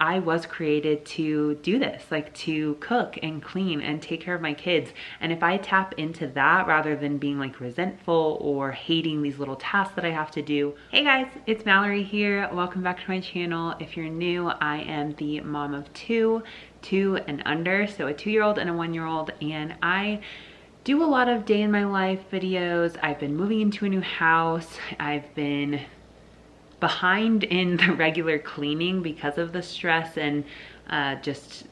I was created to do this, like to cook and clean and take care of my kids. And if I tap into that rather than being like resentful or hating these little tasks that I have to do. Hey guys, it's Mallory here. Welcome back to my channel. If you're new, I am the mom of two and under, so a 2-year-old and a 1-year-old, and I do a lot of day in my life videos. I've been moving into a new house. I've been behind in the regular cleaning because of the stress and just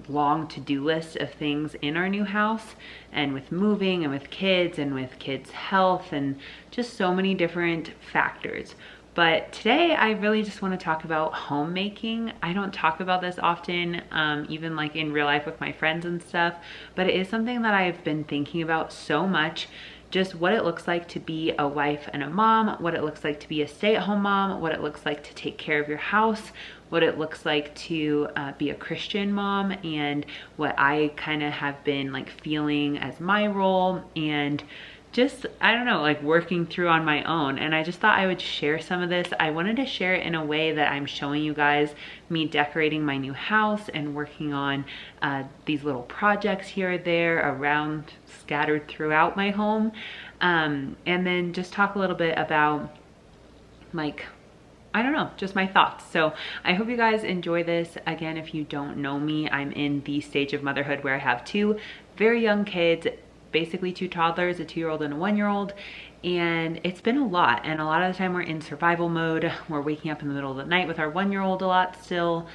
long to-do list of things in our new house, and with moving and with kids and with kids' health and just so many different factors. But today I really just want to talk about homemaking. I don't talk about this often, even like in real life with my friends and stuff, but it is something that I've been thinking about so much. Just what it looks like to be a wife and a mom, what it looks like to be a stay-at-home mom, what it looks like to take care of your house, what it looks like to be a Christian mom, and what I kind of have been like feeling as my role, and just, I don't know, like working through on my own. And I just thought I would share some of this. I wanted to share it in a way that I'm showing you guys me decorating my new house and working on these little projects here or there around, scattered throughout my home. And then just talk a little bit about like, I don't know, just my thoughts. So I hope you guys enjoy this. Again, if you don't know me, I'm in the stage of motherhood where I have 2 very young kids, basically 2 toddlers, a 2-year-old and a 1-year-old. And it's been a lot. And a lot of the time we're in survival mode. We're waking up in the middle of the night with our 1-year-old a lot still.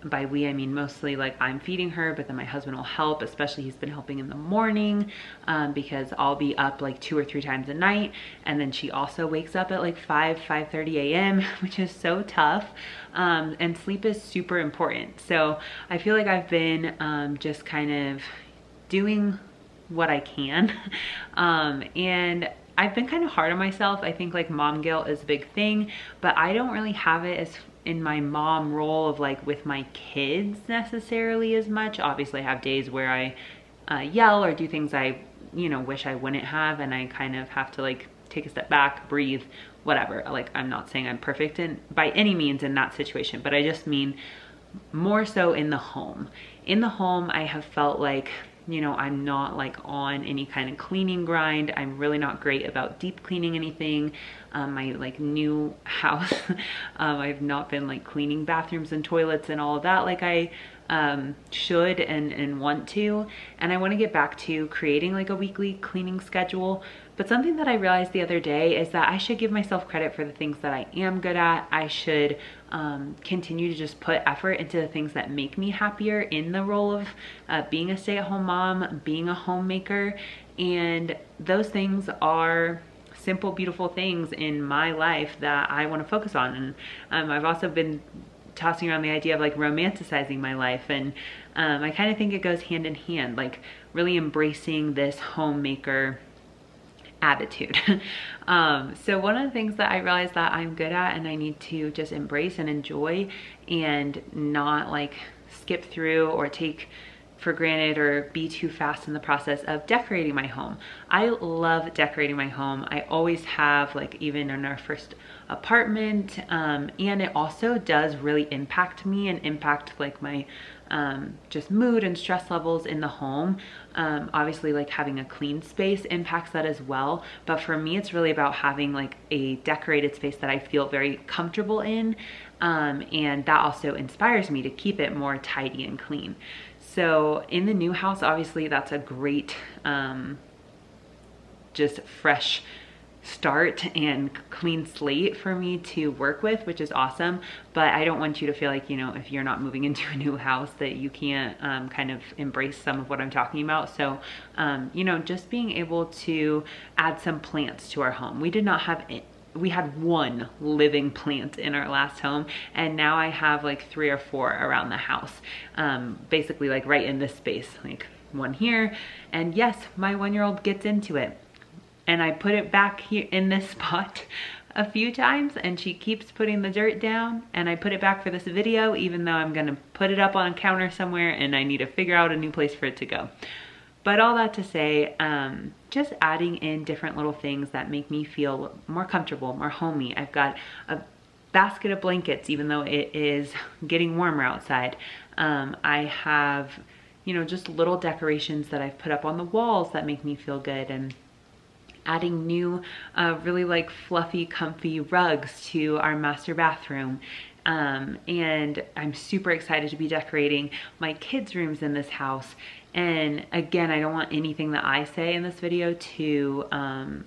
By we, I mean mostly like I'm feeding her, but then my husband will help, especially he's been helping in the morning because I'll be up like 2 or 3 times a night. And then she also wakes up at like 5:30 a.m., which is so tough. And sleep is super important. So I feel like I've been just kind of doing what I can. And I've been kind of hard on myself. I think like mom guilt is a big thing, but I don't really have it as in my mom role of like with my kids necessarily as much. Obviously I have days where I yell or do things I, you know, wish I wouldn't have, and I kind of have to like take a step back, breathe, whatever. Like I'm not saying I'm perfect by any means in that situation, but I just mean more so in the home. In the home, I have felt like, you know, I'm not like on any kind of cleaning grind. I'm really not great about deep cleaning anything. My like new house, I've not been like cleaning bathrooms and toilets and all of that like I should and want to. And I want to get back to creating like a weekly cleaning schedule. But something that I realized the other day is that I should give myself credit for the things that I am good at. I should continue to just put effort into the things that make me happier in the role of being a stay-at-home mom, being a homemaker. And those things are simple, beautiful things in my life that I want to focus on. And I've also been tossing around the idea of like romanticizing my life, and I kind of think it goes hand in hand, like really embracing this homemaker attitude. So one of the things that I realized that I'm good at and I need to just embrace and enjoy and not like skip through or take for granted or be too fast in the process of decorating my home. I love decorating my home. I always have, like even in our first apartment, and it also does really impact me and impact like my just mood and stress levels in the home. Obviously like having a clean space impacts that as well, but for me it's really about having like a decorated space that I feel very comfortable in, and that also inspires me to keep it more tidy and clean. So in the new house, obviously that's a great just fresh start and clean slate for me to work with, which is awesome. But I don't want you to feel like, you know, if you're not moving into a new house that you can't kind of embrace some of what I'm talking about. So, you know, just being able to add some plants to our home. We did not have it. We had 1 living plant in our last home, and now I have like 3 or 4 around the house, basically like right in this space, like 1 here. And yes, my 1-year-old gets into it. And I put it back here in this spot a few times, and she keeps putting the dirt down, and I put it back for this video, even though I'm gonna put it up on a counter somewhere and I need to figure out a new place for it to go. But all that to say, just adding in different little things that make me feel more comfortable, more homey. I've got a basket of blankets, even though it is getting warmer outside. I have, you know, just little decorations that I've put up on the walls that make me feel good, and adding new, really like fluffy, comfy rugs to our master bathroom. And I'm super excited to be decorating my kids' rooms in this house. And again, I don't want anything that I say in this video to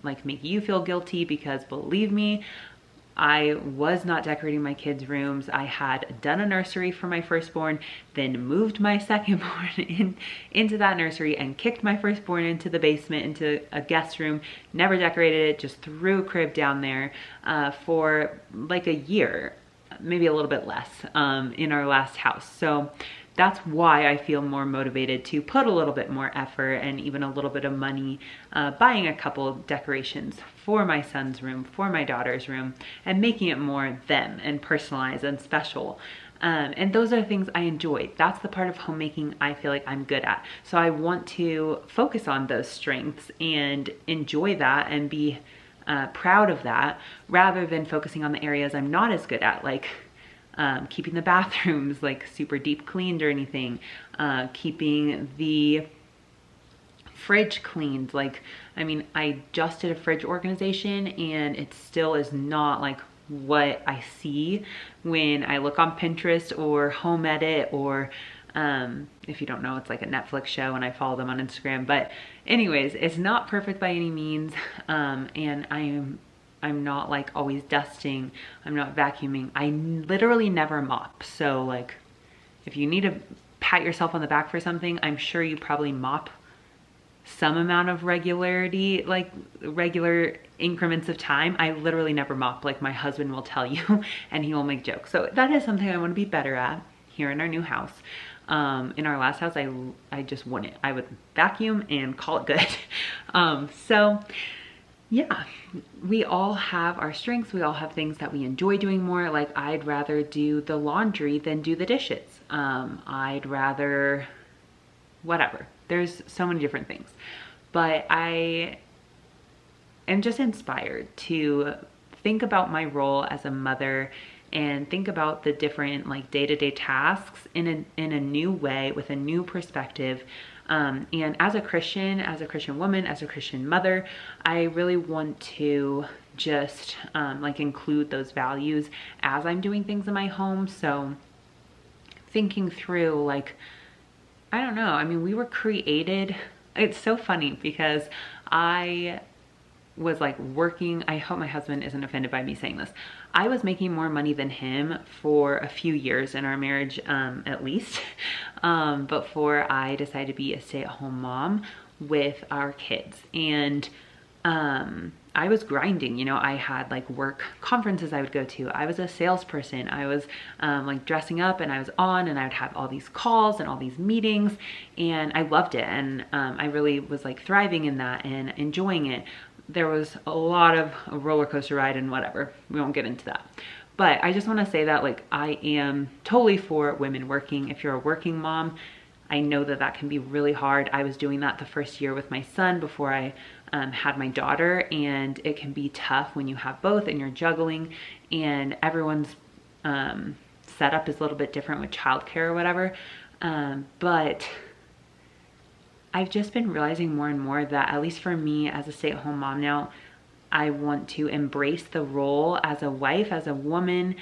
like make you feel guilty, because believe me, I was not decorating my kids' rooms. I had done a nursery for my firstborn, then moved my secondborn into that nursery and kicked my firstborn into the basement, into a guest room, never decorated it, just threw a crib down there for like a year, maybe a little bit less, in our last house. So that's why I feel more motivated to put a little bit more effort and even a little bit of money buying a couple decorations for my son's room, for my daughter's room, and making it more them and personalized and special. And those are things I enjoy. That's the part of homemaking I feel like I'm good at. So I want to focus on those strengths and enjoy that and be proud of that, rather than focusing on the areas I'm not as good at, like keeping the bathrooms like super deep cleaned or anything, keeping the fridge cleaned. Like, I mean, I just did a fridge organization and it still is not like what I see when I look on Pinterest or Home Edit, or if you don't know, it's like a Netflix show and I follow them on Instagram. But anyways, it's not perfect by any means. And I'm not like always dusting. I'm not vacuuming. I literally never mop. So like, if you need to pat yourself on the back for something, I'm sure you probably mop some amount of regularity, like regular increments of time. I literally never mop, like my husband will tell you, and he will make jokes. So that is something I want to be better at here in our new house. In our last house, I just wouldn't. I would vacuum and call it good. So yeah, we all have our strengths. We all have things that we enjoy doing more. Like, I'd rather do the laundry than do the dishes. I'd rather, whatever. There's so many different things. But I am just inspired to think about my role as a mother and think about the different like day-to-day tasks in a new way, with a new perspective. And as a Christian woman, as a Christian mother, I really want to just like include those values as I'm doing things in my home. So thinking through, like, I don't know, I mean, we were created, it's so funny because I was like working, I hope my husband isn't offended by me saying this, I was making more money than him for a few years in our marriage, at least, before I decided to be a stay-at-home mom with our kids. And I was grinding, you know, I had like work conferences I would go to. I was a salesperson. I was like dressing up, and I was on, and I would have all these calls and all these meetings, and I loved it. And I really was like thriving in that and enjoying it. There was a lot of a roller coaster ride and whatever. We won't get into that. But I just want to say that, like, I am totally for women working. If you're a working mom, I know that that can be really hard. I was doing that the first year with my son before I had my daughter, and it can be tough when you have both and you're juggling, and everyone's setup is a little bit different with childcare or whatever. But I've just been realizing more and more that, at least for me as a stay-at-home mom now, I want to embrace the role as a wife, as a woman,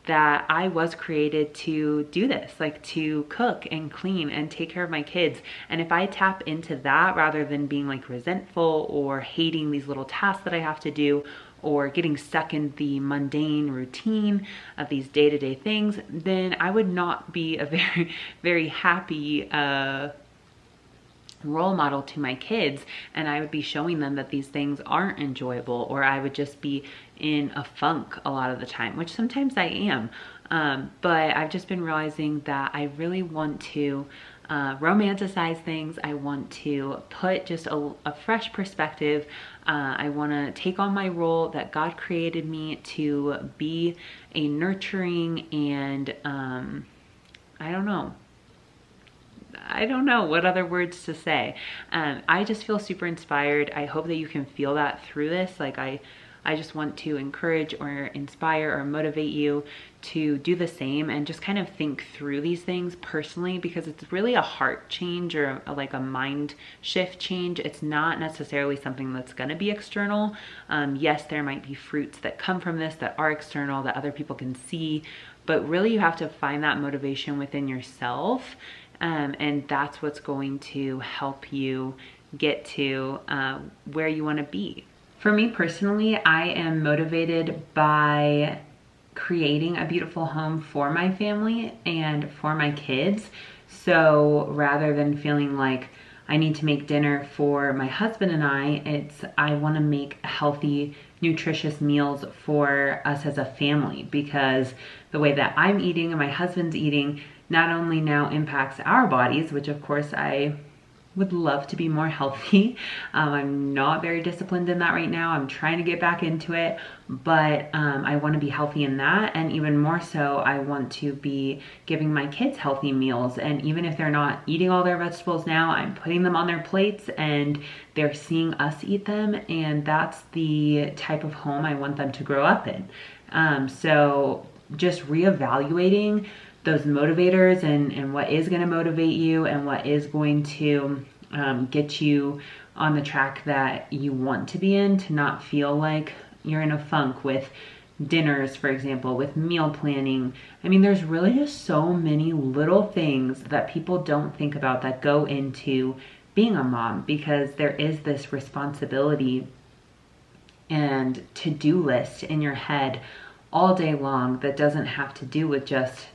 that I was created to do this, like to cook and clean and take care of my kids. And if I tap into that, rather than being like resentful or hating these little tasks that I have to do, or getting stuck in the mundane routine of these day-to-day things, then I would not be a very, very happy role model to my kids, and I would be showing them that these things aren't enjoyable, or I would just be in a funk a lot of the time, which sometimes I am. But I've just been realizing that I really want to romanticize things. I want to put just a fresh perspective. I want to take on my role that God created me to be, a nurturing and I don't know what other words to say. I just feel super inspired. I hope that you can feel that through this. Like, I I just want to encourage or inspire or motivate you to do the same and just kind of think through these things personally, because it's really a heart change or like a mind shift change. It's not necessarily something that's going to be external. Yes, there might be fruits that come from this that are external that other people can see, but really you have to find that motivation within yourself. And that's what's going to help you get to where you want to be. For me personally, I am motivated by creating a beautiful home for my family and for my kids. So rather than feeling like I need to make dinner for my husband and I want to make healthy, nutritious meals for us as a family, because the way that I'm eating and my husband's eating not only now impacts our bodies, which of course I would love to be more healthy. I'm not very disciplined in that right now. I'm trying to get back into it, but I want to be healthy in that. And even more so, I want to be giving my kids healthy meals. And even if they're not eating all their vegetables now, I'm putting them on their plates and they're seeing us eat them. And that's the type of home I want them to grow up in. So just reevaluating those motivators and what is going to motivate you and what is going to get you on the track that you want to be in, to not feel like you're in a funk with dinners, for example, with meal planning. I mean, there's really just so many little things that people don't think about that go into being a mom, because there is this responsibility and to-do list in your head all day long that doesn't have to do with just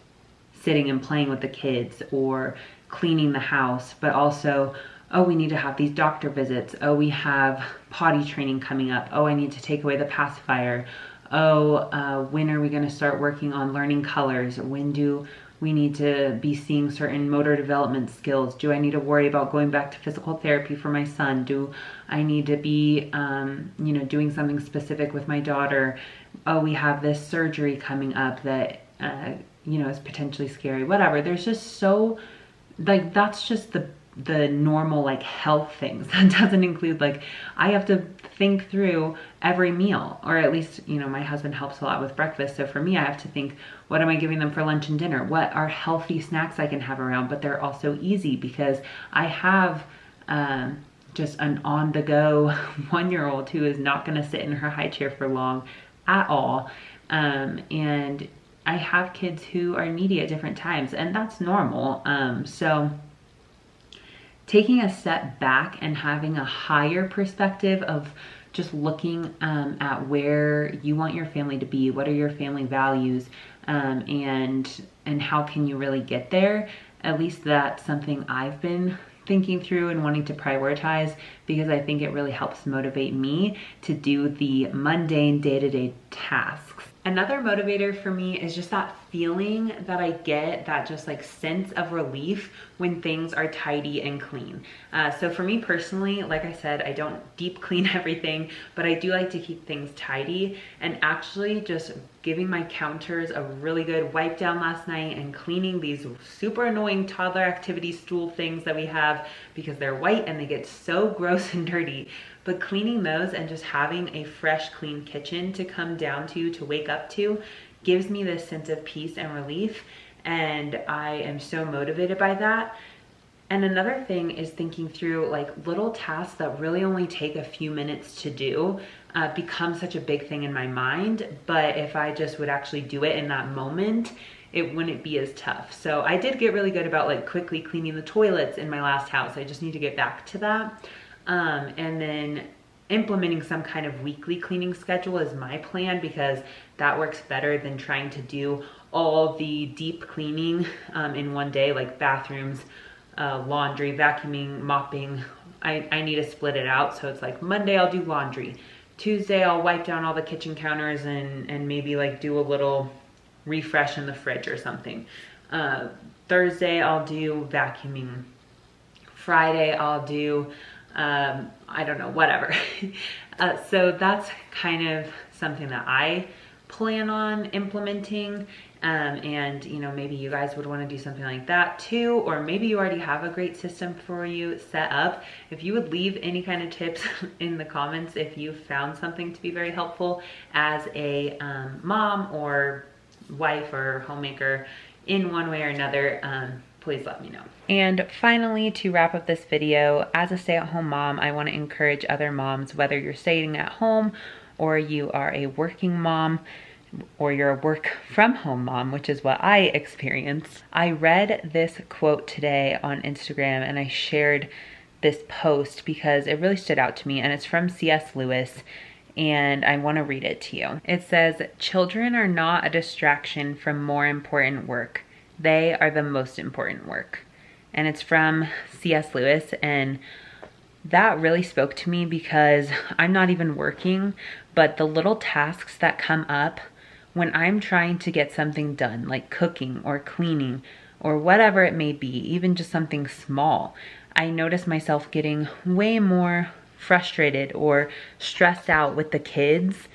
sitting and playing with the kids or cleaning the house, but also, oh, we need to have these doctor visits. Oh, we have potty training coming up. Oh, I need to take away the pacifier. Oh, when are we going to start working on learning colors? When do we need to be seeing certain motor development skills? Do I need to worry about going back to physical therapy for my son? Do I need to be, doing something specific with my daughter? Oh, we have this surgery coming up that, is potentially scary, whatever. There's just so, like, that's just the normal, like, health things. That doesn't include, like, I have to think through every meal, or at least, my husband helps a lot with breakfast. So for me, I have to think, what am I giving them for lunch and dinner? What are healthy snacks I can have around, but they're also easy, because I have, just an on-the-go 1-year-old who is not going to sit in her high chair for long at all. And I have kids who are needy at different times, and that's normal. So taking a step back and having a higher perspective of just looking at where you want your family to be, what are your family values, and how can you really get there. At least that's something I've been thinking through and wanting to prioritize, because I think it really helps motivate me to do the mundane day-to-day tasks. Another motivator for me is just that feeling that I get, that just like sense of relief when things are tidy and clean. So for me personally, like I said, I don't deep clean everything, but I do like to keep things tidy, and actually just giving my counters a really good wipe down last night and cleaning these super annoying toddler activity stool things that we have, because they're white and they get so gross and dirty. But cleaning those and just having a fresh, clean kitchen to come down to wake up to, gives me this sense of peace and relief. And I am so motivated by that. And another thing is thinking through like little tasks that really only take a few minutes to do become such a big thing in my mind. But if I just would actually do it in that moment, it wouldn't be as tough. So I did get really good about like quickly cleaning the toilets in my last house. I just need to get back to that. And then implementing some kind of weekly cleaning schedule is my plan, because that works better than trying to do all the deep cleaning in one day, like bathrooms, laundry, vacuuming, mopping. I need to split it out. So it's like Monday I'll do laundry. Tuesday I'll wipe down all the kitchen counters and maybe like do a little refresh in the fridge or something. Thursday I'll do vacuuming. Friday I'll do I don't know, whatever. So that's kind of something that I plan on implementing. And you know, maybe you guys would want to do something like that too, or maybe you already have a great system for you set up. If you would leave any kind of tips in the comments, if you found something to be very helpful as a mom or wife or homemaker in one way or another, please let me know. And finally, to wrap up this video, as a stay-at-home mom, I want to encourage other moms, whether you're staying at home or you are a working mom, or you're a work from home mom, which is what I experienced. I read this quote today on Instagram and I shared this post because it really stood out to me, and it's from C.S. Lewis, and I want to read it to you. It says, "Children are not a distraction from more important work. They are the most important work." And it's from C.S. Lewis, and that really spoke to me because I'm not even working, but the little tasks that come up when I'm trying to get something done, like cooking or cleaning or whatever it may be, even just something small, I notice myself getting way more frustrated or stressed out with the kids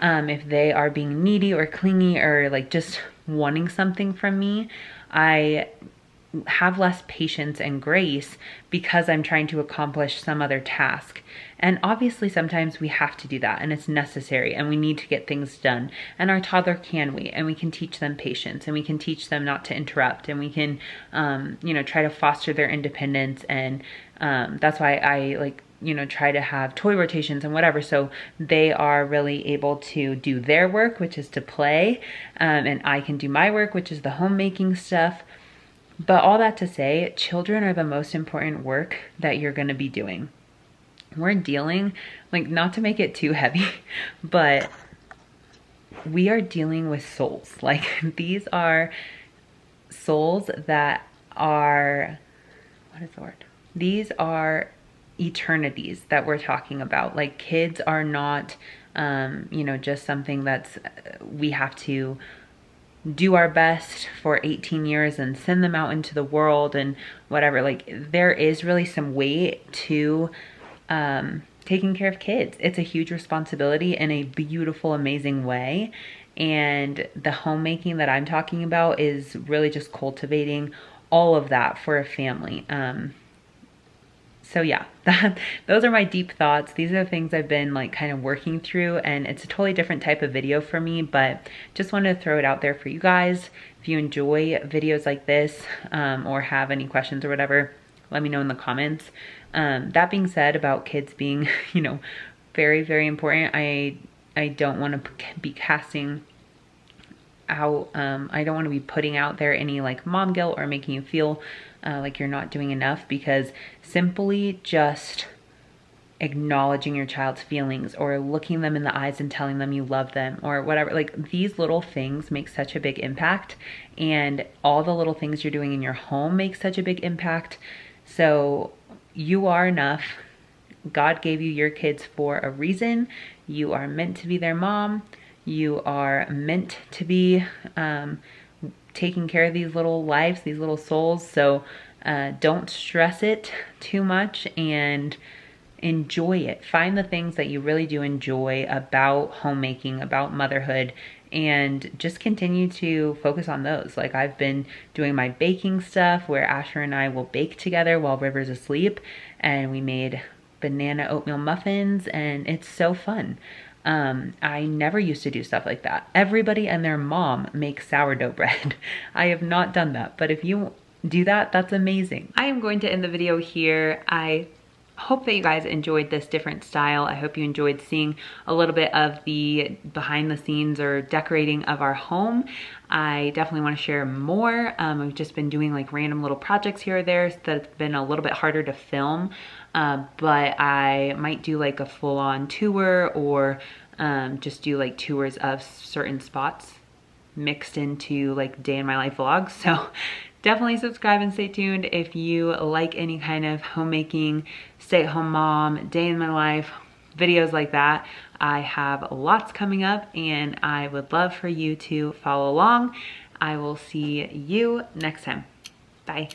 if they are being needy or clingy or like just wanting something from me. I have less patience and grace because I'm trying to accomplish some other task. And obviously sometimes we have to do that, and it's necessary, and we need to get things done. And our toddler can wait, and we can teach them patience, and we can teach them not to interrupt, and we can, you know, try to foster their independence. And that's why I like, you know, try to have toy rotations and whatever, so they are really able to do their work, which is to play, and I can do my work, which is the homemaking stuff. But all that to say, children are the most important work that you're going to be doing. We're dealing, like, not to make it too heavy, but we are dealing with souls. Like, these are souls that are, what is the word? These are eternities that we're talking about. Like, kids are not, you know, just something that's, we have to do our best for 18 years and send them out into the world and whatever. Like, there is really some weight to taking care of kids. It's a huge responsibility in a beautiful, amazing way. And the homemaking that I'm talking about is really just cultivating all of that for a family. So yeah, those are my deep thoughts. These are the things I've been like kind of working through, and it's a totally different type of video for me, but just wanted to throw it out there for you guys. If you enjoy videos like this, or have any questions or whatever, let me know in the comments. That being said, about kids being, you know, very, very important, I don't want to be casting out, I don't want to be putting out there any like mom guilt or making you feel like you're not doing enough, because simply just acknowledging your child's feelings or looking them in the eyes and telling them you love them or whatever, like these little things make such a big impact, and all the little things you're doing in your home make such a big impact. So you are enough. God gave you your kids for a reason. You are meant to be their mom. You are meant to be taking care of these little lives, these little souls. So don't stress it too much and enjoy it. Find the things that you really do enjoy about homemaking, about motherhood, and just continue to focus on those. Like, I've been doing my baking stuff where Asher and I will bake together while River's asleep, and we made banana oatmeal muffins, and it's so fun. I never used to do stuff like that. Everybody and their mom makes sourdough bread. I have not done that, but if you do that, that's amazing. I am going to end the video here. I hope that you guys enjoyed this different style. I hope you enjoyed seeing a little bit of the behind the scenes or decorating of our home. I definitely want to share more. I've just been doing like random little projects here or there, so that's been a little bit harder to film. But I might do like a full-on tour, or just do like tours of certain spots mixed into like day in my life vlogs. So definitely subscribe and stay tuned if you like any kind of homemaking, stay-at-home mom, day in my life videos like that. I have lots coming up, and I would love for you to follow along. I will see you next time. Bye.